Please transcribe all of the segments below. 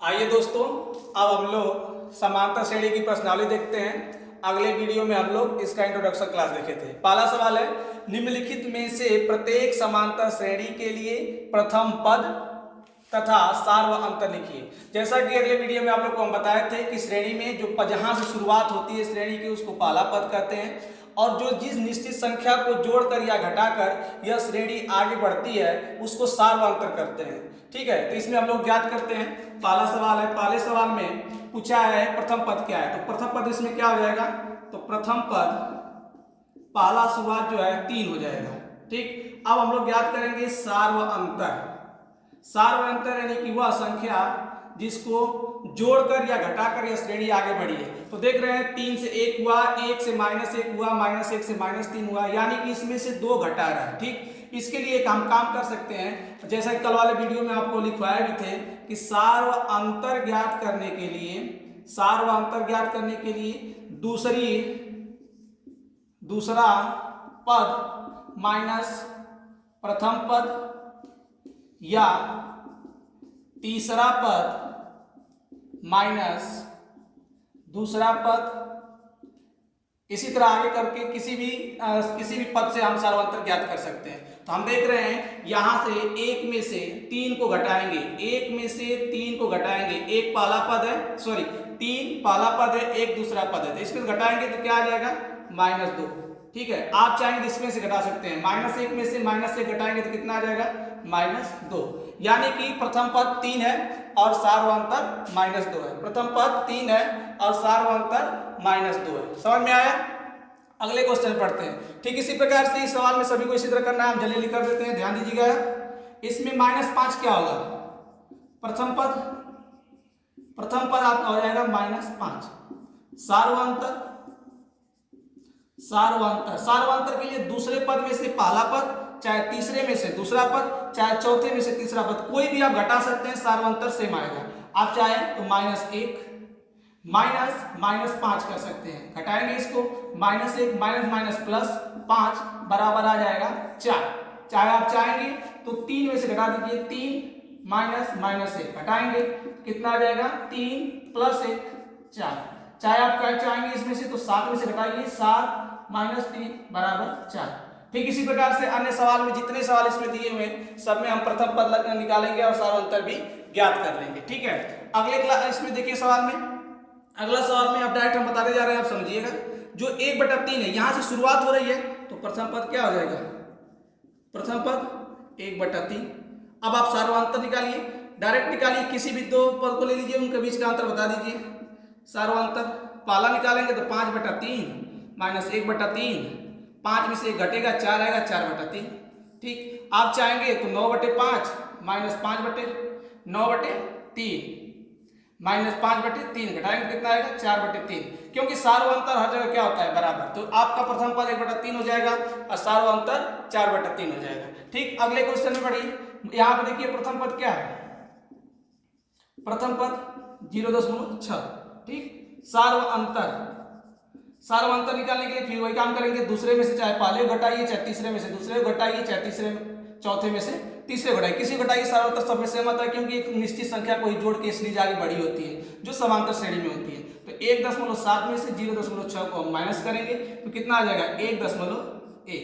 आइए दोस्तों, अब हम लोग समांतर श्रेणी की प्रश्नावली देखते हैं। अगले वीडियो में हम लोग इसका इंट्रोडक्शन क्लास देखे थे। पहला सवाल है, निम्नलिखित में से प्रत्येक समांतर श्रेणी के लिए प्रथम पद तथा सार व अंतर लिखिए। जैसा कि अगले वीडियो में आप लोग को हम बताए थे कि श्रेणी में जो जहां से शुरुआत होती है श्रेणी की उसको पहला पद कहते हैं, और जो जिस निश्चित संख्या को जोड़कर या घटाकर यह श्रेणी आगे बढ़ती है उसको सार व अंतर करते हैं। ठीक है, तो इसमें हम लोग ज्ञात करते हैं। पहला सवाल है, पहले सवाल में पूछा है प्रथम पद क्या है, तो प्रथम पद इसमें क्या हो जाएगा, तो प्रथम पद पहला शुरुआत जो है 3 हो जाएगा। ठीक, अब हम लोग ज्ञात करेंगे सार व अंतर। सार व अंतर यानी कि वह संख्या जिसको जोड़कर या घटाकर यह श्रेणी आगे बढ़ी है। तो देख रहे हैं 3 से 1 हुआ, 1 से -1 हुआ, -1 से -3 हुआ, यानी कि इसमें से 2 घटा रहा है। ठीक, इसके लिए हम काम कर सकते हैं, जैसा कि कल वाले वीडियो में आपको लिखवाए भी थे कि सार व अंतर ज्ञात करने के लिए, सार व अंतर ज्ञात करने के लिए दूसरा पद माइनस प्रथम पद या तीसरा पद माइनस दूसरा पद, इसी तरह आगे करके किसी भी पद से हम सार्वंतर ज्ञात कर सकते हैं। तो हम देख रहे हैं यहां से 1 में से 3 को घटाएंगे, 1 में से 3 को घटाएंगे, एक पहला पद है, सॉरी 3 पहला पद है, एक दूसरा पद है, तो इसमें घटाएंगे तो क्या आ जाएगा -2। ठीक है, आप चाहेंगे इसमें से घटा सकते हैं, -1 में से -1 घटाएंगे तो कितना आ जाएगा -2, यानी कि प्रथम पद 3 है और सार्वंतर -2 है। प्रथम पद 3 है और सार्वंतर -2 है। समझ में आया? अगले क्वेश्चन पढ़ते हैं। ठीक इसी प्रकार से इस सवाल में सभी को इसी तरह करना है, हम जल्दी जल्दी कर देते हैं, ध्यान दीजिएगा। इसमें -5 क्या होगा, प्रथम पद आपका हो जाएगा -5। सार्वंतर के लिए दूसरे पद में से पहला पद, चाहे तीसरे में से दूसरा पद, चाहे चौथे में से तीसरा पद, कोई भी आप घटा सकते हैं, सार्वंतर सेम आएगा। आप चाहे तो -1 -5 कर सकते हैं, घटाएंगे इसको, -1 प्लस 5 बराबर आ जाएगा 4। चाहे आप चाहेंगे तो 3 में से घटा दीजिए, 3 -1 घटाएंगे कितना आ जाएगा 3 + 1 4। चाहे आप चाहेंगे इसमें से तो 7 में से घटाइए, 7 -3 बराबर 4। ठीक इसी प्रकार से अन्य सवाल में जितने सवाल इसमें दिए हुए हैं सब में हम प्रथम पद निकालेंगे और सार्वंतर भी ज्ञात कर लेंगे। ठीक है, अगले क्लास इसमें देखिए सवाल में, अगला सवाल में अब डायरेक्ट हम बताते जा रहे हैं, आप समझिएगा। जो 1/3 है यहां से शुरुआत हो रही है तो प्रथम पद क्या हो जाएगा, प्रथम पद 1/3। अब आप सार्वंतर निकालिए, डायरेक्ट निकालिए, किसी भी 2 पद को ले लीजिए, उनके बीच का अंतर बता दीजिए। सार्वंतर पहला निकालेंगे तो 5/3 -1/3, 5 में से 1 घटेगा 4 आएगा, 4/3। ठीक, आप चाहेंगे तो 9/5 -5/9/3 -5/3 घटाएंगे कितना आएगा 4/3, क्योंकि सार्वंतर हर जगह क्या होता है बराबर। तो आपका प्रथम पद 1/3 हो जाएगा और सार्वंतर 4/3 हो जाएगा। ठीक, अगले क्वेश्चन में बढ़िए, यहां पे देखिए प्रथम पद क्या है, प्रथम पद 0.6। ठीक, सार्वंतर निकालने के लिए फिर वही काम करेंगे, दूसरे में से चाहे पहले घटाइए, चाहे तीसरे में से दूसरे को घटाइए, चाहे चौथे में से तीसरे घटाइए, किसी घटाइए, सार्वंतर सब में सेम आता है, क्योंकि एक निश्चित संख्या को ही जोड़ के सीरीज आगे बढ़ी होती है जो समांतर श्रेणी में होती है। तो 1.7 में से 0.6 को हम माइनस करेंगे तो कितना आ जाएगा 1.1।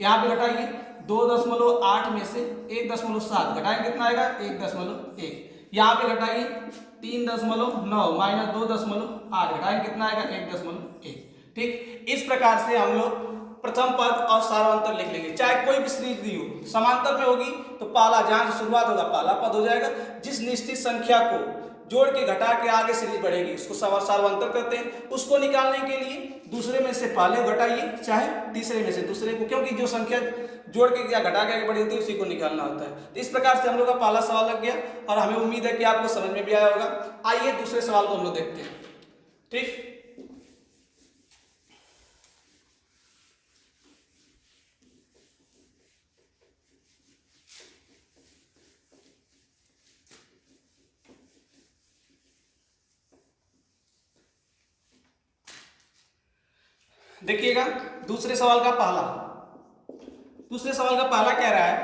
यहाँ पे घटाइए 2.8 में से 1.7 घटाएंगे कितना आएगा 1.1। यहाँ पे घटाइए 3.9 माइनस 2.8 घटाएंगे कितना आएगा 1.1। ठीक, इस प्रकार से हम लोग प्रथम पद और सार्वंतर लिख लेंगे। चाहे कोई भी सीरीज दी हो, समांतर में होगी तो पहला जहां से शुरुआत होगा पहला पद हो जाएगा, जिस निश्चित संख्या को जोड़ के घटा के आगे सीरीज बढ़ेगी उसको सार्वंतर कहते हैं। उसको निकालने के लिए दूसरे में से पहले घटाइए, चाहे तीसरे में से दूसरे को, क्योंकि जो संख्या जोड़ के या घटा के आगे बढ़ी होती है उसी को निकालना होता है। तो इस प्रकार से हम लोग का पहला सवाल लग गया और हमें उम्मीद है कि आपको समझ में भी आया होगा। आइए दूसरे सवाल को हम लोग देखते हैं। ठीक, देखिएगा दूसरे सवाल का पहला कह रहा है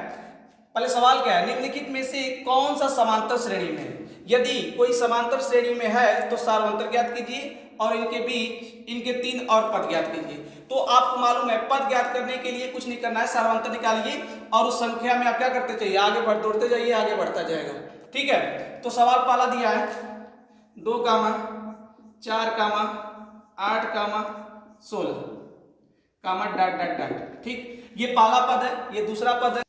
पहले सवाल क्या है, निम्नलिखित में से कौन सा समांतर श्रेणी में है। यदि कोई समांतर श्रेणी में है तो सार्वंतर ज्ञात कीजिए और इनके बीच इनके 3 और पद ज्ञात कीजिए। तो आपको मालूम है पद ज्ञात करने के लिए कुछ नहीं करना है, सार्वंतर निकालिए और उस संख्या में आप क्या करते चाहिए, आगे दौड़ते जाइए, आगे बढ़ता जाएगा। ठीक है, तो सवाल पहला दिया है 2, 4, 8, 16, डॉट डॉट डॉट। ठीक, ये पहला पद है, ये दूसरा पद है।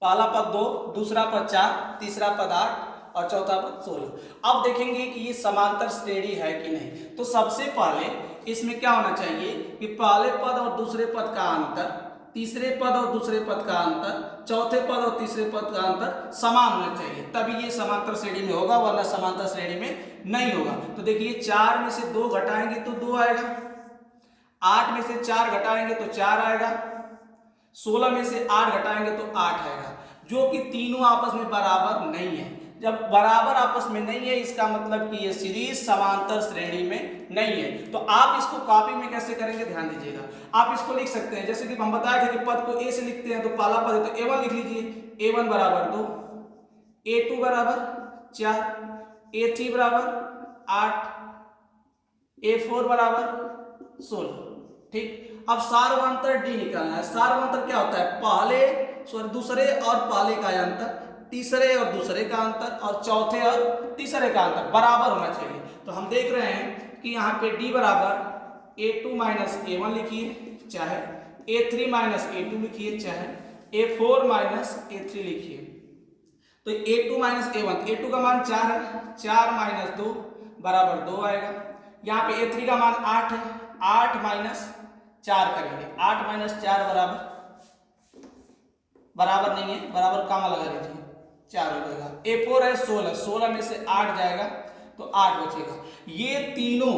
पहला पद 2, दूसरा पद 4, तीसरा पद 8 और चौथा पद 16। अब देखेंगे कि ये समांतर श्रेणी है कि नहीं। तो सबसे पहले इसमें क्या होना चाहिए कि पहले पद और दूसरे पद का अंतर, तीसरे पद और दूसरे पद का अंतर, चौथे पद और तीसरे पद का अंतर समान होना चाहिए, तभी ये समांतर श्रेणी में होगा, वरना समांतर श्रेणी में नहीं होगा। तो देखिए 4 में से 2 घटाएंगे तो 2 आएगा, 8 में से 4 घटाएंगे तो 4 आएगा, 16 में से 8 घटाएंगे तो 8 आएगा, जो कि तीनों आपस में बराबर नहीं है। जब बराबर आपस में नहीं है इसका मतलब कि ये सीरीज समांतर श्रेणी में नहीं है। तो आप इसको कॉपी में कैसे करेंगे ध्यान दीजिएगा। आप इसको लिख सकते हैं, जैसे कि हम बताए थे कि पद को ए से लिखते हैं, तो पहला पद है तो A1 लिख लीजिए, A1 बराबर 2, A2 बराबर 4, A3 बराबर 8, A4 बराबर 16। ठीक, अब सार्वंतर डी निकालना है। सार्वंतर क्या होता है, दूसरे और पहले का अंतर, तीसरे और दूसरे का अंतर और चौथे और तीसरे का अंतर बराबर होना चाहिए। तो हम देख रहे हैं कि यहाँ पे डी बराबर A2 माइनस A1 लिखिए, चाहे A3 माइनस A2 लिखिए, चाहे A4 माइनस A3 लिखिए। तो A2 माइनस A1, A2 का मान 4 है, 4 माइनस 2 बराबर 2 आएगा। यहाँ पे A3 का मान 8 है, 8 माइनस 4 करेंगे, 8 माइनस 4 बराबर नहीं है, बराबर कामा लगा लीजिए, 4 हो जाएगा। A4 है 16, 16 में से 8 जाएगा तो 8 बचेगा। ये तीनों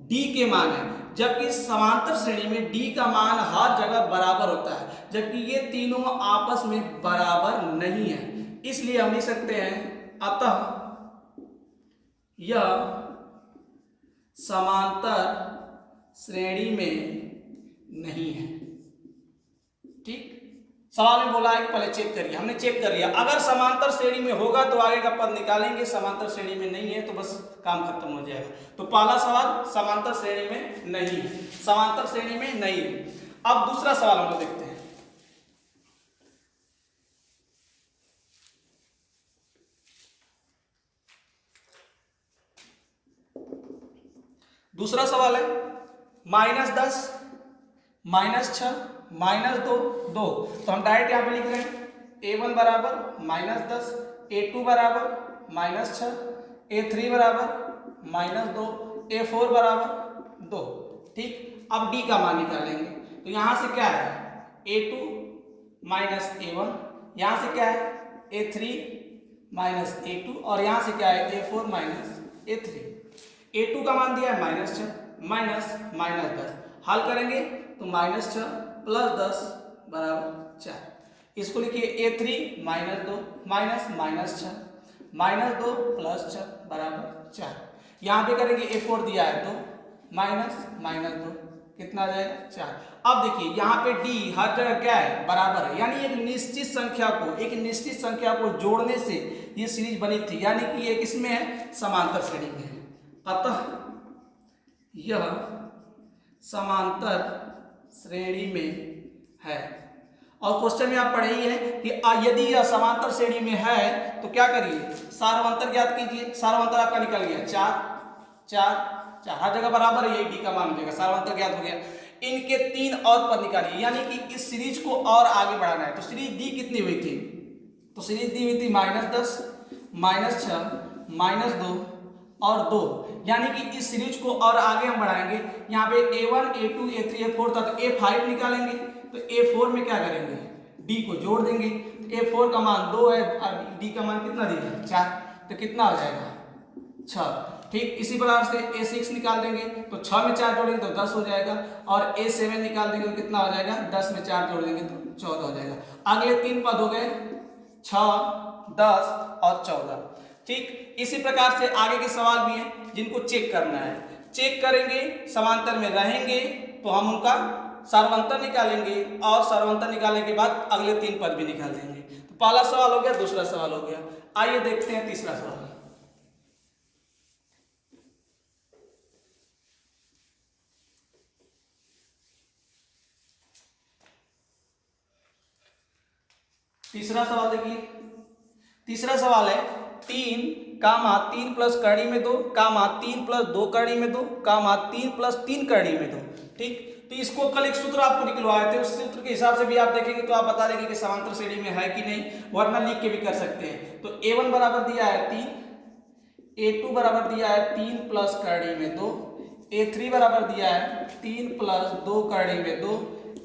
D के मान है, जबकि समांतर श्रेणी में D का मान हर जगह बराबर होता है, जबकि ये तीनों आपस में बराबर नहीं है। इसलिए हम लिख सकते हैं अतः यह समांतर श्रेणी में नहीं है। ठीक, सवाल में बोला है कि पहले चेक करिए, हमने चेक कर लिया। अगर समांतर श्रेणी में होगा तो आगे का पद निकालेंगे, समांतर श्रेणी में नहीं है तो बस काम खत्म हो जाएगा। तो पहला सवाल समांतर श्रेणी में नहीं है, समांतर श्रेणी में नहीं है। अब दूसरा सवाल हम लोग देखते हैं। दूसरा सवाल है -10, -6, -2, 2। तो हम डायरेक्ट यहाँ पे लिख रहे हैं A1 बराबर -10, A2 बराबर -6, A3 बराबर -2, A4 बराबर 2। ठीक, अब D का मान निकालेंगे। तो यहाँ से क्या है A2 माइनस A1, यहाँ से क्या है A3 माइनस A2 और यहाँ से क्या है A4 माइनस A3। A2 का मान दिया है -6, -10, हल करेंगे तो -6 प्लस 10 बराबर 4। इसको लिखिए A3 -2 -6 -2 प्लस 6 बराबर 4। यहाँ पे करेंगे A4 दिया है तो -2 कितना आ जाएगा 4। अब देखिए यहाँ पे D हर जगह क्या है बराबर है, यानी एक निश्चित संख्या को जोड़ने से ये सीरीज बनी थी, यानी कि ये किसमें है समांतर श्रेणी में है। अतः यह समांतर श्रेणी में है। और क्वेश्चन में आप पढ़े ही है कि यदि यह समांतर श्रेणी में है तो क्या करिए सार्वंतर ज्ञात कीजिए। सार्वंतर आपका निकल गया 4, हर जगह बराबर है, यही डी का मान हो जाएगा, सार्वंतर ज्ञात हो गया। इनके 3 और पद निकालिए, यानी कि इस सीरीज को और आगे बढ़ाना है। तो सीरीज डी कितनी हुई थी, तो सीरीज दी हुई थी -10 -6 -2 और 2, यानी कि इस सीरीज को और आगे हम बढ़ाएंगे। यहाँ पे A1 A2 A3 A4 था तो A5 निकालेंगे, तो A4 में क्या करेंगे D को जोड़ देंगे। तो A4 का मान 2 है और D का मान कितना दिया है 4, तो कितना हो जाएगा 6। ठीक, इसी प्रकार से A6 निकाल देंगे तो 6 में 4 जोड़ेंगे तो 10 हो जाएगा, और A7 निकाल देंगे तो कितना हो जाएगा 10 में 4 जोड़ देंगे तो 14 हो जाएगा। अगले 3 पद हो गए 6, 10 और 14। ठीक, इसी प्रकार से आगे के सवाल भी हैं जिनको चेक करना है। चेक करेंगे, समांतर में रहेंगे तो हम उनका सार्वंतर निकालेंगे, और सार्वंतर निकालने के बाद अगले 3 पद भी निकाल देंगे। तो पहला सवाल हो गया, दूसरा सवाल हो गया। आइए देखते हैं तीसरा सवाल। तीसरा सवाल देखिए, तीसरा सवाल है 3 प्लस कड़ी में 2 3 प्लस 2 कड़ी में 2 3 प्लस 3 कड़ी में 2। ठीक, तो इसको कल एक सूत्र आपको निकलवाए थे, उस सूत्र के हिसाब से भी आप देखेंगे तो आप बता देंगे कि समांतर श्रेणी में है कि नहीं, वरना लिख के भी कर सकते हैं। तो A1 बराबर दिया है 3, A2 बराबर दिया है 3 प्लस कड़ी में 2, A3 बराबर दिया है 3 प्लस 2 कड़ी में 2,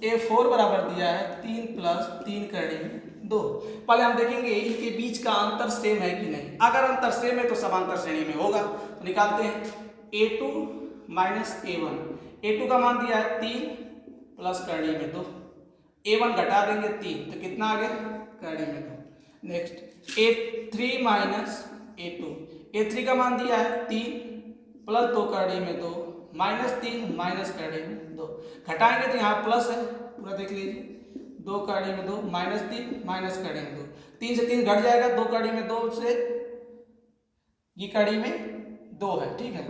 A4 बराबर दिया है 3 प्लस 3 कड़ी में 2। पहले हम देखेंगे इनके बीच का अंतर सेम है कि नहीं। अगर अंतर सेम है तो समांतर श्रेणी में होगा। तो निकालते हैं A2 माइनस A1। A2 का मान दिया है 3 प्लस कड़ी में 2, A1 घटा देंगे 3 तो कितना आ गया, कड़ी में 2। Next A3 minus A2, A3 का मान दिया है 3 प्लस 2 कड़ी में 2 माइनस 3 माइनस कड़ी में 2। घटाएंगे तो यहाँ प्लस है, पूरा देख लीजिए, 2 कड़ी में 2 माइनस 3 माइनस कड़ी में 2, 3 से 3 घट जाएगा, 2 कड़ी में 2 से ये कड़ी में 2 है। ठीक है,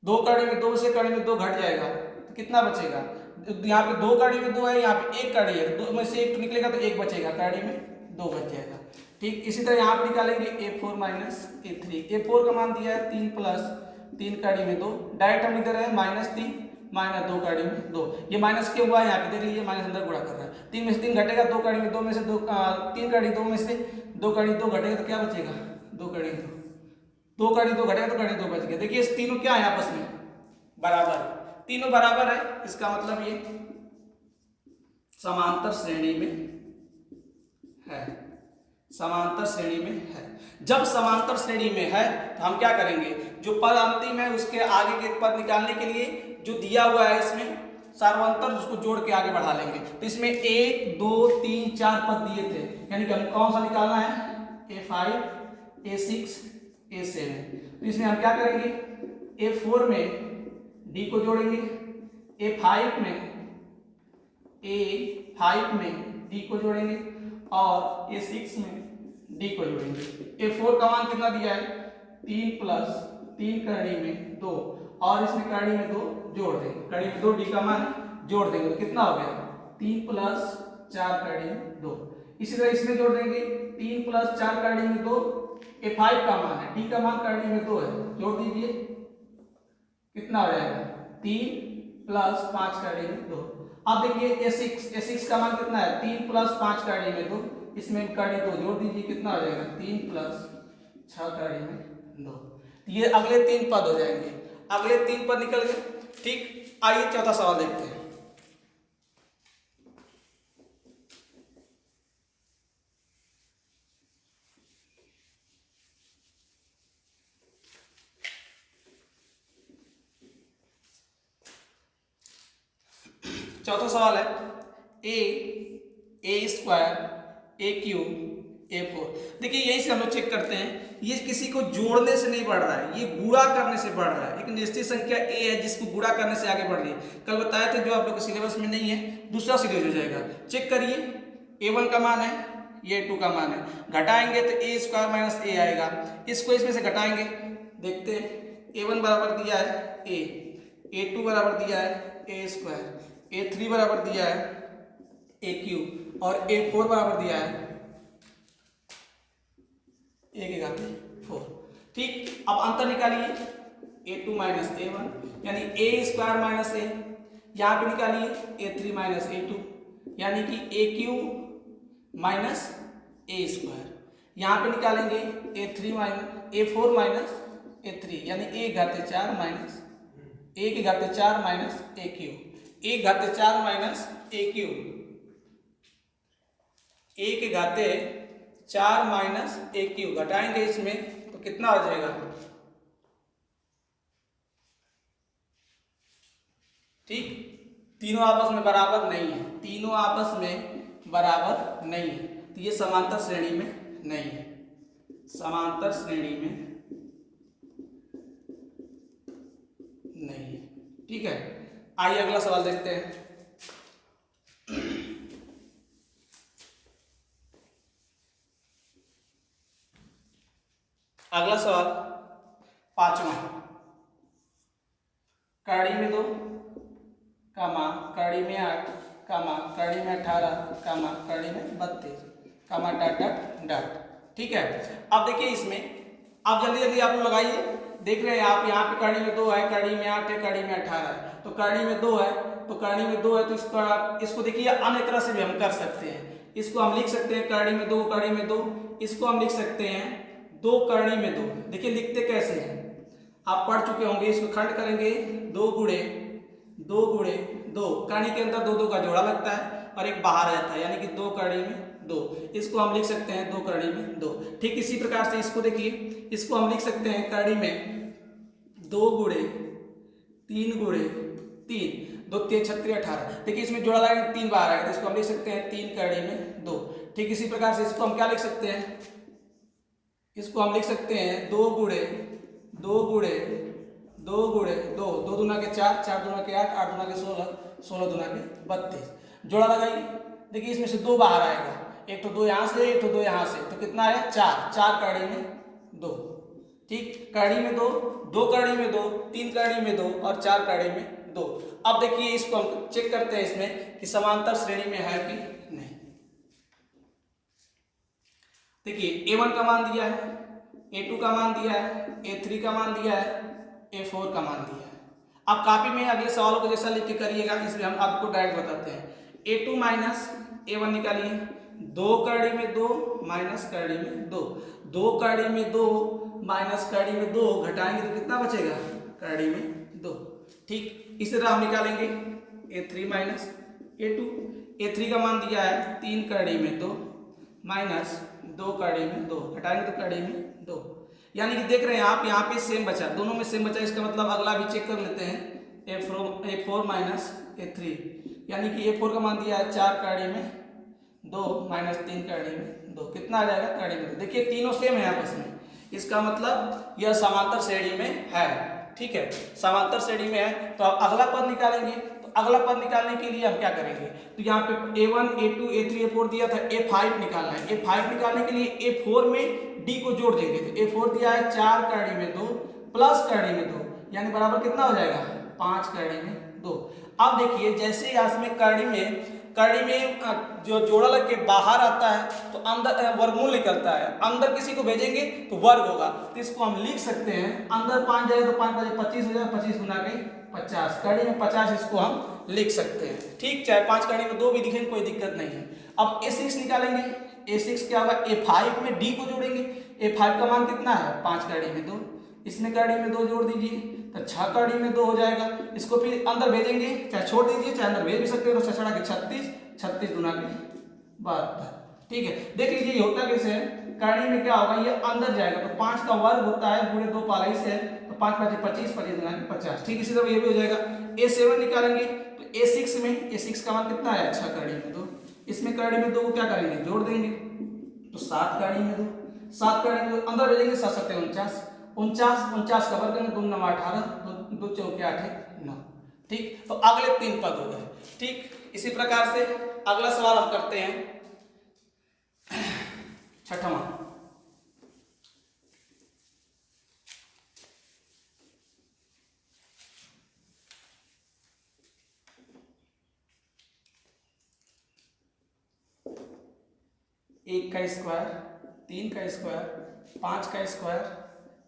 2 कड़ी में 2 से कड़ी में 2 घट जाएगा तो कितना बचेगा, यहाँ पे 2 कड़ी में 2 है, यहाँ पे 1 कड़ी है, 2 में से 1 निकलेगा तो 1 बचेगा, कड़ी में 2 बच जाएगा। ठीक, इसी तरह यहाँ पे निकालेंगे A4 माइनस A3। A4 का मान दिया है 3 प्लस 3 कड़ी में 2, डायरेक्ट हम लिख दे रहे हैं माइनस 3 माइनस 2 कड़ी में 2। ये माइनस क्यों हुआ है, यहाँ पे देख लीजिए, माइनस अंदर गुणा कर रहा है, 3 में से 3 घटेगा, 2 कड़ी में 2 में से 2 3 कड़ी 2 में से 2 कड़ी 2 घटेगा तो क्या बचेगा, 2 कड़ी 2 कड़ी 2 घटेगा तो कड़ी 2 बच गया। देखिए इस तीनों क्या है आपस में बराबर, तीनों बराबर है, इसका मतलब ये समांतर श्रेणी में है, समांतर श्रेणी में है। जब समांतर श्रेणी में है तो हम क्या करेंगे, जो पद अंतिम है उसके आगे के पद निकालने के लिए जो दिया हुआ है इसमें सार्वंतर, उसको जोड़ के आगे बढ़ा लेंगे। तो इसमें 1 2 3 4 पद दिए थे, यानी कि हम कौन सा निकालना है, A5 A6 A7। तो इसमें हम क्या करेंगे, A4 में D को जोड़ेंगे, A5 में D को जोड़ेंगे और A6 में D को जोड़ेंगे। A4 का मान कितना दिया है, 3 प्लस 3 कड़ी में 2 और इसमें कड़ी में 2 जोड़ देंगे, कड़ी में 2 D का मान जोड़ देंगे तो कितना हो गया, 3 प्लस 4 कड़ी में 2। इसी तरह इसमें जोड़ देंगे 3 प्लस 4 कड़ी में 2, A5 का मान है, D का मान कड़ी में 2 है, जोड़ दीजिए कितना हो जाएगा, 3 प्लस 5 कड़ी में 2। अब देखिए A6 का मान कितना है, 3 प्लस 5 कड़ी में 2, इसमें कड़ी 2 जोड़ दीजिए कितना हो जाएगा, 3 प्लस 6 कड़ी में 2। ये अगले 3 पद हो जाएंगे, अगले 3 पद निकल गए। ठीक, आइए चौथा सवाल देखते हैं। चौथा सवाल है A स्क्वायर AQ A4। देखिए यही से हम लोग चेक करते हैं, ये किसी को जोड़ने से नहीं बढ़ रहा है, ये गुणा करने से बढ़ रहा है। एक निश्चित संख्या A है जिसको गुणा करने से आगे बढ़ रही है। कल बताया था, जो आप लोग के सिलेबस में नहीं है, दूसरा सीरीज हो जाएगा। चेक करिए, A1 का मान है, ये A2 का मान है, घटाएंगे तो A स्क्वायर माइनस A आएगा, इसको इसमें से घटाएंगे, देखते हैं। A1 बराबर दिया है A, A2 बराबर दिया है A स्क्वायर, A3 बराबर दिया है AQ और A4 बराबर दिया है 1/4। ठीक, अब अंतर निकालिए, A2 माइनस A1 यानी A स्क्वायर माइनस A, यहाँ पे निकालिए A3 माइनस A2 यानी कि AQ माइनस A स्क्वायर, यहाँ पे निकालेंगे A4 माइनस A3 यानी 1/4 minus 1/4 minus AQ, 1/4 minus AQ, 1/4 minus AQ, घटाएंगे इसमें तो कितना हो जाएगा, ठीक, तीनों आपस में बराबर नहीं है, तीनों आपस में बराबर नहीं है, तो ये समांतर श्रेणी में नहीं है, समांतर श्रेणी में नहीं है। ठीक है, आइए अगला सवाल देखते हैं। अगला सवाल पांचवा, कड़ी में 2, कामा कड़ी में 8, कामा कड़ी में 18, कामा कड़ी में 32, कामा डॉट डॉट डॉट। ठीक है, अब देखिए इसमें आप जल्दी जल्दी आप लोग लगाइए। देख रहे हैं आप यहाँ पे कड़ी में 2 है, कड़ी में 8 है, कड़ी में 18 है, तो कड़ी में 2 है, तो कड़ी में 2 है तो इसको देखिए अन्य तरह से भी हम कर सकते हैं। इसको हम लिख सकते हैं कड़ी में 2, कड़ी में 2, इसको हम लिख सकते हैं 2 कड़ी में 2। देखिए लिखते कैसे हैं, आप पढ़ चुके होंगे। इसको खंड करेंगे 2 गुणे 2 गुणे 2, कड़ी के अंदर 2 2 का जोड़ा लगता है और एक बाहर आ जाता है, यानी कि 2 कड़ी में 2। इसको हम लिख सकते हैं 2 कड़ी में 2। ठीक इसी प्रकार से इसको देखिए, इसको हम लिख सकते हैं कड़ी में 2 गुणे 3 गुणे 3, 2 3 36 18। देखिए इसमें जोड़ा लगेगा 3 बार आएगा, तो इसको हम लिख सकते हैं 3 कड़ी में 2। ठीक इसी प्रकार से इसको हम क्या लिख सकते हैं, इसको हम लिख सकते हैं 2 गुणे 2 गुणे 2 गुणे 2, 2 दूना के 4, 4 दूना के 8, 8 दूना के 16, 16 दूना के 32। जोड़ा लगाइए, देखिए इसमें से 2 बाहर आएगा, एक तो 2 यहाँ से, एक तो 2 यहाँ से, तो कितना आया 4, 4 कड़ी में 2। ठीक, कड़ी में 2, 2 कड़ी में 2, 3 कड़ी में 2 और 4 कड़ी में 2। अब देखिए इसको हम चेक करते हैं इसमें कि समांतर श्रेणी में है कि नहीं। देखिए A1 का मान दिया है, A2 का मान दिया है, A3 का मान दिया है, A4 का मान दिया है। अब कॉपी में अगले सवालों को जैसा लिख के करिएगा, इसलिए हम आपको डायरेक्ट बताते हैं। A2 माइनस A1 निकालिए, 2 कड़ी में 2 माइनस कड़ी में 2, 2 कड़ी में 2 माइनस कड़ी में 2 घटाएंगे तो कितना बचेगा, कड़ी में 2। ठीक, इसी तरह हम निकालेंगे A3 माइनस A2। A3 का मान दिया है 3 कड़ी में 2 माइनस 2 कड़ी में 2, घटाएंगे तो कड़ी में 2। यानी कि देख रहे हैं आप यहाँ पे सेम बचा, दोनों में सेम बचा। इसका मतलब अगला भी चेक कर लेते हैं, A4 माइनस A3, यानी कि A4 का मान दिया है 4 कड़ी में 2 माइनस 3 कड़ी में 2, कितना आ जाएगा, कड़ी में 2। देखिए तीनों सेम है आपस में, इसका मतलब यह समांतर श्रेणी में है। ठीक है, समांतर श्रेणी में है। तो अब अगला पद निकालेंगे, तो अगला पद निकालने के लिए हम क्या करेंगे, तो यहाँ पे A1 A2 A3 A4 दिया था, A5 निकालना है। A5 निकालने के लिए A4 में D को जोड़ देंगे, तो A4 दिया है 4 कड़ी में 2 प्लस कड़ी में 2, यानी बराबर कितना हो जाएगा, 5 कड़ी में 2। अब देखिए जैसे इसमें कड़ी में जो जोड़ा लग के बाहर आता है तो अंदर वर्गमूल निकलता है, अंदर किसी को भेजेंगे तो वर्ग होगा। तो इसको हम लिख सकते हैं, अंदर 5 जाएगा तो 5 5 25 हो जाएगा, 25 गुना के 50, कड़ी में 50 इसको हम लिख सकते हैं। ठीक, चाहे 5 कड़ी में 2 भी दिखेंगे कोई दिक्कत नहीं है। अब A6 निकालेंगे, A6 क्या होगा, A5 में D को जोड़ेंगे। A5 का मान कितना है, 5 कड़ी में 2, इसमें कड़ी में 2 जोड़ दीजिए तो 6 कड़ी में 2 हो जाएगा। इसको फिर अंदर भेजेंगे, चाहे छोड़ दीजिए चाहे अंदर भेज भी सकते हो, तो 6 के 36, 36 गुना के 72। ठीक है, देख लीजिए ये होता कैसे है, कड़ी में क्या होगा, ये अंदर जाएगा तो 5 का वर्ग होता है, पूरे 2 पाला से, तो 5 5 25, 25 गुना के 50। ठीक, इसी तरह ये भी हो जाएगा। A7 निकालेंगे तो A6 का मान कितना है, 6 कड़ी में 2, इसमें कड़ी में 2 को क्या करेंगे, जोड़ देंगे तो 7 कड़ी में 2, 7 कड़ी में 2 अंदर भेजेंगे, 7 7 49, 49 का वर्ग करेंगे, 2 9 18, 2 4 8 9। ठीक, तो अगले 3 पद हो गए। ठीक, इसी प्रकार से अगला सवाल हम करते हैं, छठवां। एक का स्क्वायर, 3 का स्क्वायर, 5 का स्क्वायर,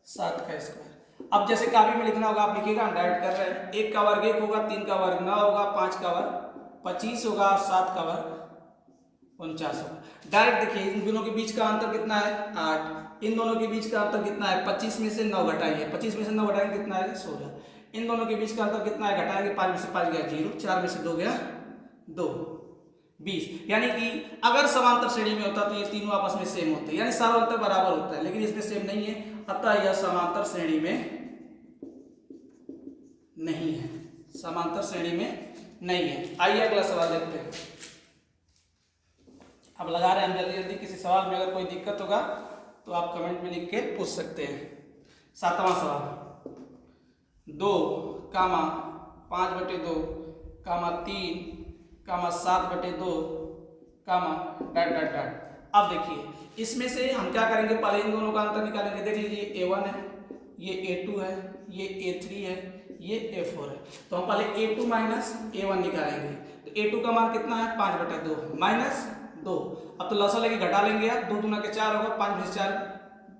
7 का स्क्वायर। अब जैसे कॉपी में लिखना होगा आप लिखिएगा, हम डायरेक्ट कर रहे हैं। 1 का वर्ग 1 होगा, 3 का वर्ग 9 होगा, 5 का वर्ग 25 होगा और 7 का वर्ग 49 होगा। डायरेक्ट देखिए इन दोनों के बीच का अंतर कितना है, 8। इन दोनों के बीच का अंतर कितना है, 25 में से 9 घटाइए, 25 में से 9 घटाएंगे कितना है, 16। इन दोनों के बीच का अंतर कितना है, घटाएंगे, 5 में से 5 गया 0, 4 में से 2 गया 2, 20। यानी कि अगर समांतर श्रेणी में होता तो ये तीनों आपस में सेम होते, यानी सारा अंतर बराबर होता है, लेकिन इसमें सेम नहीं है, अतः यह समांतर श्रेणी में नहीं है, समांतर श्रेणी में नहीं है। आइए अगला सवाल देखते हैं। अब लगा रहे हैं हम जल्दी जल्दी, किसी सवाल में अगर कोई दिक्कत होगा तो आप कमेंट में लिख के पूछ सकते हैं। 7वां सवाल, 2 कामा 5/2 कामा 3 कामा 7/2 कामा डॉट डॉट डॉट। अब देखिए इसमें से हम क्या करेंगे, पहले इन दोनों का अंतर निकालेंगे। देख लीजिए A1 है, ये A2 है, ये A3 है, ये A4 है। तो हम पहले A2 माइनस A1 निकालेंगे। तो A2 का मान कितना है 5/2 माइनस 2। अब तो लसा लेके घटा लेंगे आप, 2 दूना के 4 होगा, 5 में 4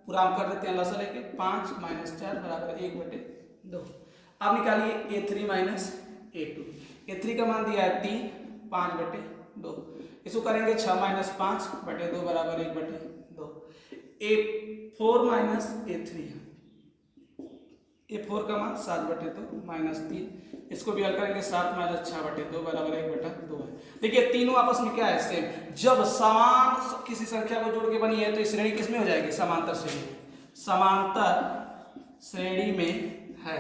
पूरा हम कर देते हैं लसा लेके, 5 - 4 बराबर 1/2। अब निकालिए A3 माइनस A2। A3 का मान दिया है 3, 5/2। इसको करेंगे 6 - 5/2 बराबर 1/2। A4 माइनस A3, A4 का मान 7/2 माइनस 3। इसको भी हल करेंगे, 7 - 6/2 बराबर 1/2 है। देखिए तीनों आपस में क्या है, सेम। जब समान किसी संख्या को जोड़ के बनी है तो इस श्रेणी किसमें हो जाएगी, समांतर श्रेणी में। समांतर श्रेणी में है।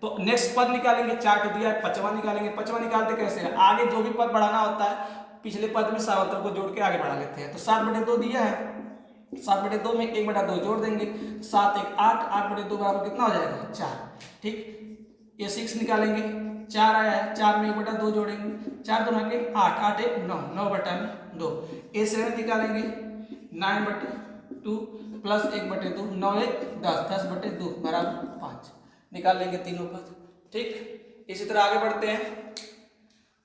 तो नेक्स्ट पद निकालेंगे, 4 तो दिया है, 5वां निकालेंगे। 5वां निकालते कैसे हैं, आगे जो भी पद बढ़ाना होता है पिछले पद में समांतर को जोड़ के आगे बढ़ा लेते हैं। तो 7/2 दिया है, 7/2 में 1/2 जोड़ देंगे, 7 1 8, 8/2 बराबर कितना हो जाएगा 4। ठीक, ये 6 निकालेंगे, 4 आया है, 4 में 1/2 जोड़ेंगे, 4 2 के 8, 8 1 9, 9/2। A7 निकालेंगे, 9/2 प्लस 1/2, 9 1 10, 10/2 बराबर 5। निकाल लेंगे तीनों पद। ठीक, इसी तरह आगे बढ़ते हैं।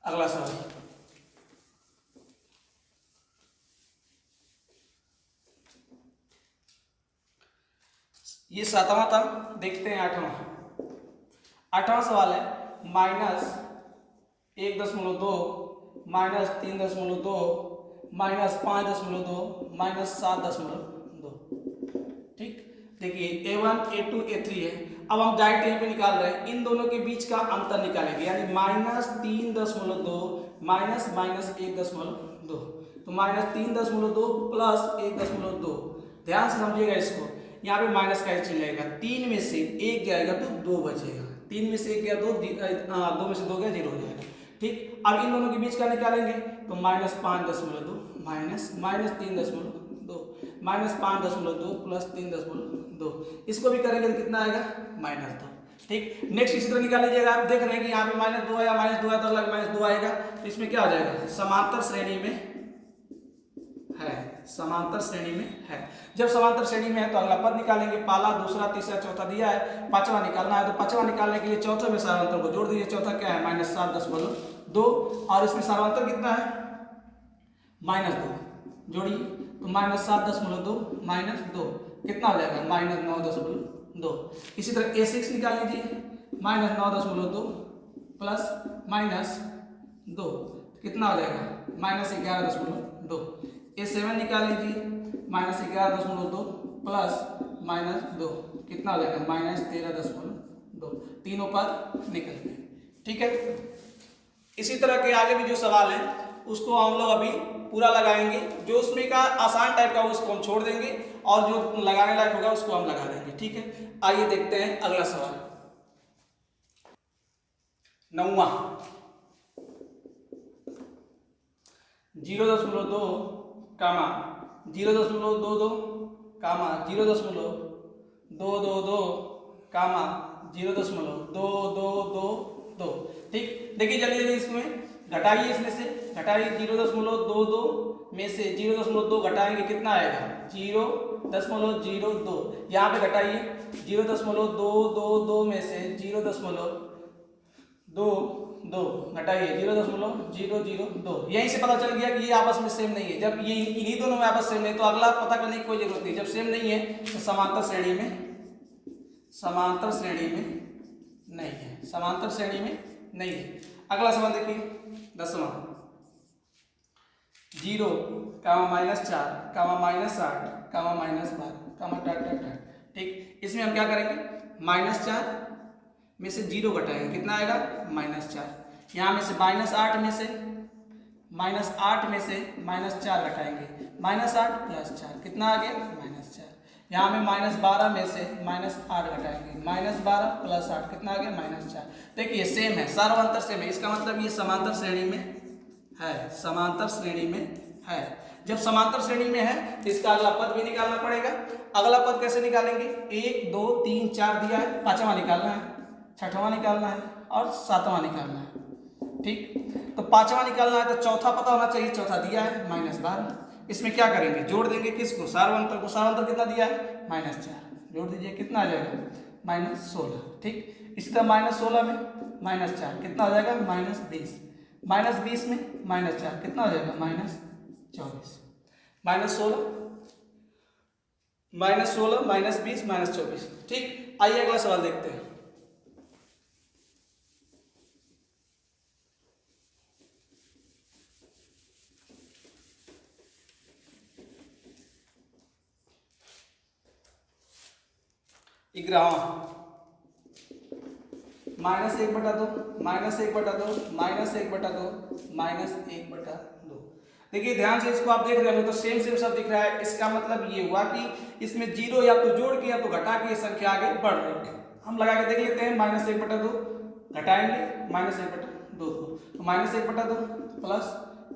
अगला सवाल, ये 7वां था, देखते हैं 8वां सवाल है। -1.2 -3.2 -5.2 -7.2। ठीक, देखिए A1 A2 A3 है। अब हम डायरेक्ट यहीं पे निकाल रहे हैं, इन दोनों के बीच का अंतर निकालेंगे, यानी -3.2 माइनस -1.2। तो -3.2 प्लस 1.2। ध्यान से समझिएगा इसको, यहाँ पे माइनस का चिन्ह लगेगा, 3 में से 1 जाएगा तो 2 बचेगा, 3 में से 1 गया 2, 2 में से 2 गया 0 हो जाएगा। ठीक, अब इन दोनों के बीच का निकालेंगे तो -5.2 माइनस -3.2 -5.2 प्लस 3.2। इसको भी करेंगे तो कितना आएगा -2। ठीक, नेक्स्ट इसी तरह निकाल लीजिएगा। आप देख रहे हैं कि यहाँ पे -2 आया, -2 आया तो अलग -2 आएगा। तो इसमें क्या हो जाएगा, समांतर श्रेणी में है, समांतर श्रेणी में है। जब समांतर श्रेणी में है तो अगला पद निकालेंगे, पहला दूसरा तीसरा चौथा दिया है, 5वां निकालना है। तो 5वां निकालने के लिए चौथे में सारांतर को जोड़ दीजिए। चौथा क्या है -7.2 और इसमें सारांतर कितना है -2, जोड़िए तो -7.2 -2 कितना हो जाएगा -9.2। इसी तरह A6 निकाल लीजिए, -9.2 प्लस -2 कितना हो जाएगा -11.2। A7 निकाल लीजिए, -11.2 प्लस -2 कितना हो जाएगा -13.2। तीनों पद निकल गए। ठीक है, इसी तरह के आगे भी जो सवाल है उसको हम लोग अभी पूरा लगाएंगे। जो उसमें का आसान टाइप का उसको हम छोड़ देंगे और जो लगाने लायक होगा उसको हम लगा देंगे। ठीक है, आइए देखते हैं अगला सवाल। 9वां, 0.2 कामा 0.22 कामा 0.222 कामा 0.2222। ठीक, देखिए जल्दी जल्दी इसमें घटाइए, इसमें से घटाइए। 0.22 में से 0.2 घटाएंगे कितना आएगा 0.02। यहाँ पे घटाइए, 0.222 में से 0.22 घटाइए 0.002। यहीं से पता चल गया कि ये आपस में सेम नहीं है। जब ये इन्हीं दोनों में आपस सेम नहीं तो अगला पता करने की कोई जरूरत नहीं। जब सेम नहीं है तो समांतर श्रेणी में नहीं है, समांतर श्रेणी में नहीं है। अगला सवाल देखिए 10वां, 0 कामा -4 कामा -8 कामा -12 कामा -। ठीक, इसमें हम क्या करेंगे, -4 में से 0 घटाएंगे कितना आएगा -4। यहाँ में से -8 में से -4 घटाएंगे, -8 प्लस 4 कितना आ गया -4। यहाँ में -12 में से -8 घटाएंगे, -12 प्लस 8 कितना आ गया -4। देखिए सेम है, सारा अंतर सेम है। इसका मतलब ये समांतर श्रेणी में है, समांतर श्रेणी में है। जब समांतर श्रेणी में है तो इसका अगला पद भी निकालना पड़ेगा। अगला पद कैसे निकालेंगे, 1 2 3 4 दिया है, 5वां निकालना है, 6वां निकालना है और 7वां निकालना है। ठीक, तो 5वां निकालना है तो चौथा पता होना चाहिए, चौथा दिया है -12। इसमें क्या करेंगे, जोड़ देंगे किसको, सार्वंतर को। सार्वंतर कितना दिया है, -4, जोड़ दीजिए कितना आ जाएगा, -16। ठीक, इसी तरह -16 में -4 कितना हो जाएगा, -20, -20 में -4 कितना हो जाएगा, -24, -16 -20 -24। ठीक, आइए अगला सवाल देखते हैं। -1/2 -1/2 -1/2 -1/2 -1/2। देखिए ध्यान से इसको आप देख रहे हो तो सेम सब दिख रहा है। इसका मतलब ये हुआ कि इसमें जीरो या तो जोड़ के या तो घटा के संख्या आगे बढ़ रही है। हम लगा के देख लेते हैं, -1/2 घटाएंगे -1/2 तो -1/2 प्लस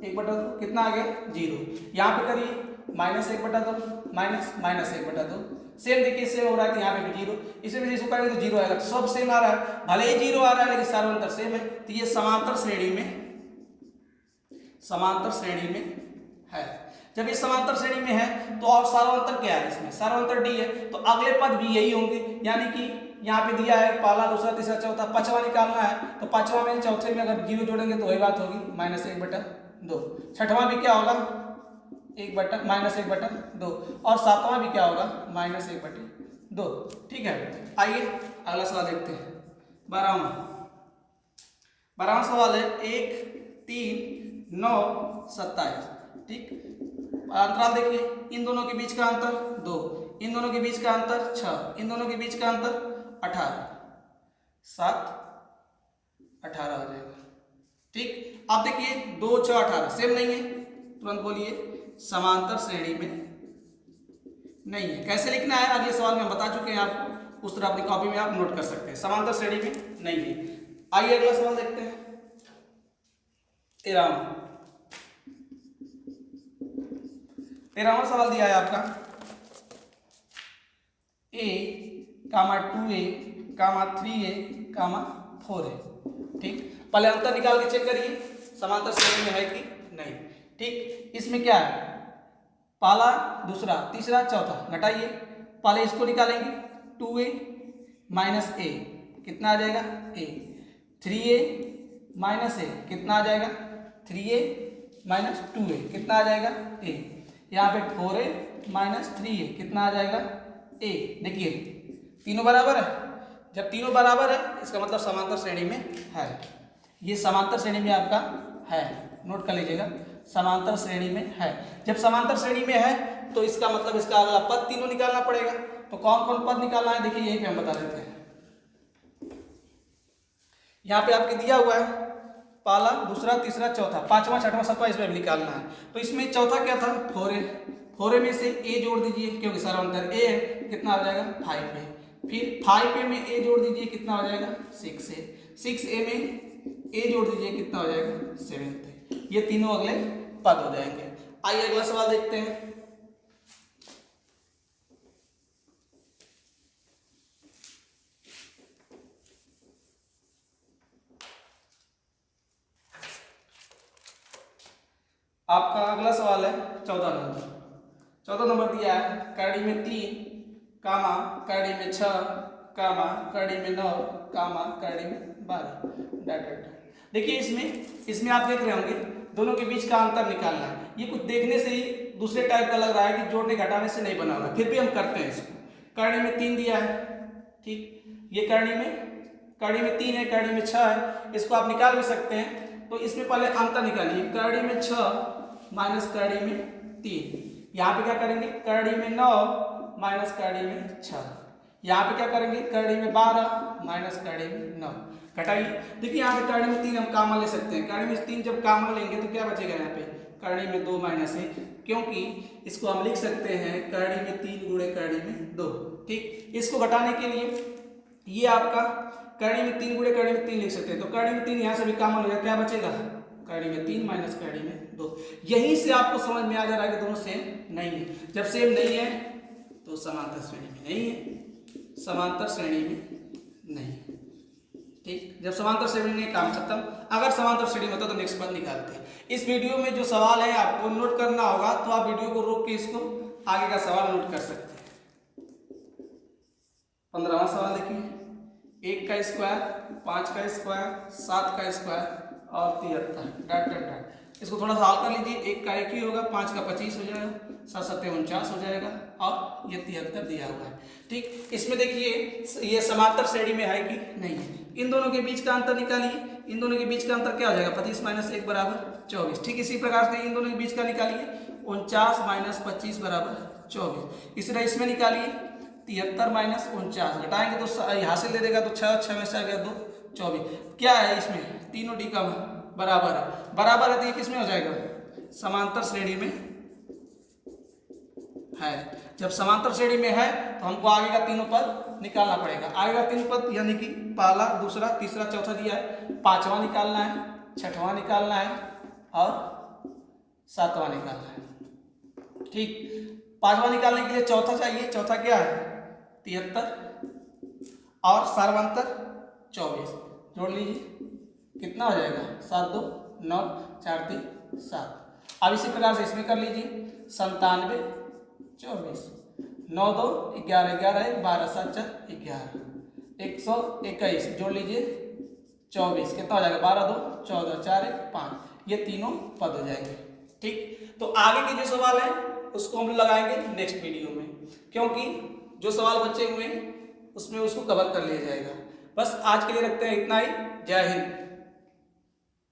1/2 कितना आ गया, 0। यहाँ पे करिए -1/2 माइनस -1/2, सेम देखिए सेम हो रहा है तो यहाँ पे भी 0, इसमें भी इसको करेंगे तो 0 आएगा। सब सेम आ रहा है, भले ही 0 आ रहा है लेकिन सार्वंतर सेम है। तो ये समांतर श्रेणी में है। जब ये समांतर श्रेणी में है तो और सार्वंतर क्या है, इसमें सार्वंतर D है, तो अगले पद भी यही होंगे। यानी कि यहाँ पे दिया है पहला, दूसरा, तीसरा, चौथा, पांचवा निकालना है तो पांचवा में चौथे में अगर 0 जोड़ेंगे तो वही बात होगी, -1/2। छठवां भी क्या होगा, -1/2 और सातवां भी क्या होगा, -1/2। ठीक है, आइए अगला सवाल देखते हैं। 12वां सवाल है 1, 3, 9, 27। ठीक, अंतराल देखिए, इन दोनों के बीच का अंतर 2, इन दोनों के बीच का अंतर 6, इन दोनों के बीच का अंतर 18, 7, 18 हो जाएगा। ठीक, आप देखिए 2, 6, 18 सेम नहीं है, तुरंत बोलिए समांतर श्रेणी में नहीं है। कैसे लिखना है अगले सवाल में हम बता चुके हैं आपको, उस तरह अपनी कॉपी में आप नोट कर सकते हैं, समांतर श्रेणी में नहीं है। आइए अगला सवाल देखते हैं। 13वां सवाल दिया है आपका, a, 2a, 3a, 4a। ठीक, पहले अंतर निकाल के चेक करिए समांतर श्रेणी में है कि नहीं। ठीक, इसमें क्या है, पहला, दूसरा, तीसरा, चौथा, घटाइए। पहले इसको निकालेंगे 2a माइनस a कितना आ जाएगा, a। 3a माइनस a कितना आ जाएगा, 3a माइनस 2a कितना आ जाएगा, a। यहाँ पे 4a माइनस 3a कितना आ जाएगा, a। देखिए तीनों बराबर है, जब तीनों बराबर है इसका मतलब समांतर श्रेणी में है। ये समांतर श्रेणी में आपका है, नोट कर लीजिएगा, समांतर श्रेणी में है। जब समांतर श्रेणी में है तो इसका मतलब इसका अगला पद तीनों निकालना पड़ेगा। तो कौन कौन पद निकालना है, देखिए यही पे हम बता देते हैं। यहाँ पे आपके दिया हुआ है पहला, दूसरा, तीसरा, चौथा, पांचवा, छठवां, सातवां, इसमें भी निकालना है। तो इसमें चौथा क्या था, 4a, 4a में से a जोड़ दीजिए क्योंकि सार्वंतर a है, कितना हो जाएगा 5a। फिर 5a में a जोड़ दीजिए कितना हो जाएगा 6a, 6a में a जोड़ दीजिए कितना हो जाएगा 7a। ये तीनों अगले पद हो जाएंगे। आइए अगला सवाल देखते हैं। आपका अगला सवाल है 14 नंबर। 14 नंबर दिया है कड़ी में 3, कामा कड़ी में 6, कामा कड़ी में 9, कामा कड़ी में 12। देखिए इसमें आप देख रहे होंगे दोनों के बीच का अंतर निकालना है। ये कुछ देखने से ही दूसरे टाइप का लग रहा है कि जोड़ने घटाने से नहीं बना होगा, फिर भी हम करते हैं इसको। कड़ी में 3 दिया है, ठीक, ये कड़ी में 3 है, कड़ी में 6 है, इसको आप निकाल भी सकते हैं। तो इसमें पहले अंतर निकालिए, कड़ी में 6 माइनस कड़ी में 3। यहाँ पे क्या करेंगे, कड़ी में 9 माइनस कड़ी में 6। यहाँ पे क्या करेंगे, कड़ी में 12 माइनस कड़ी में 9। घटाइए, देखिए यहाँ पे कड़ी में 3 हम कॉमन ले सकते हैं। कड़ी में 3 जब कॉमन लेंगे तो क्या बचेगा, यहाँ पे कड़ी में 2 माइनस 1, क्योंकि इसको हम लिख सकते हैं कड़ी में 3 गुणे कड़ी में 2। ठीक, इसको घटाने के लिए ये आपका कड़ी में 3 गुणे कड़ी में 3 लिख सकते हैं। तो कड़ी में 3 यहाँ से भी कॉमन हो जाएगा, क्या बचेगा, कड़ी में 3 माइनस कड़ी में 2। यहीं से आपको समझ में आ जा रहा है कि दोनों सेम नहीं है। जब सेम नहीं है तो समांतर श्रेणी में नहीं है, समांतर श्रेणी में नहीं है। ठीक, जब समांतर श्रेणी में काम खत्म। अगर समांतर श्रेणी में होता तो नेक्स्ट बात निकालते हैं। इस वीडियो में जो सवाल है आपको नोट करना होगा, तो आप वीडियो को रोक के इसको आगे का सवाल नोट कर सकते हैं। 15वां सवाल देखिए, 1 का स्क्वायर, 5 का स्क्वायर, 7 का स्क्वायर और 73 डॉट डॉट डॉट। इसको थोड़ा सा हल कर लीजिए। 1 का 1 ही होगा, 5 का 25 हो जाएगा, 7 7 49 हो जाएगा और ये 73 दिया हुआ है। ठीक, इसमें देखिए ये समांतर श्रेणी में है कि नहीं है। इन दोनों के बीच का अंतर निकालिए। इन दोनों के बीच का अंतर क्या हो जाएगा, 25 - 1 बराबर 24। ठीक, इसी प्रकार से इन दोनों के बीच का निकालिए, 49 - 25 बराबर 24। इसी तरह इसमें निकालिए, 73 - 49 घटाएंगे तो यहाँ से दे देगा, तो 6 6 में से आ गया 2 24। क्या है इसमें, तीनों डी का बराबर है। बराबर है तो ये किस में हो जाएगा, समांतर श्रेणी में है। जब समांतर श्रेणी में है तो हमको आगे का तीनों पद निकालना पड़ेगा। आगे का तीन पद यानी कि पहला, दूसरा, तीसरा, चौथा दिया है। 5वां निकालना है, 6वां निकालना है और 7वां निकालना है। ठीक, 5वां निकालने के लिए चौथा चाहिए। चौथा क्या है, 73 और सर्वांतर 24। जोड़ लीजिए, कितना हो जाएगा, 7 2 9 4 3 7। अब इसी प्रकार से इसमें कर लीजिए, 97 24 9 2 11 11 12 7 4 11 121। जोड़ लीजिए 24, कितना हो जाएगा, 12 2 14 4 1 5। ये तीनों पद हो जाएंगे। ठीक, तो आगे के जो सवाल है उसको हम लगाएंगे नेक्स्ट वीडियो में, क्योंकि जो सवाल बचे हुए हैं उसमें उसको कवर कर लिया जाएगा। बस आज के लिए रखते हैं इतना ही। जय हिंद।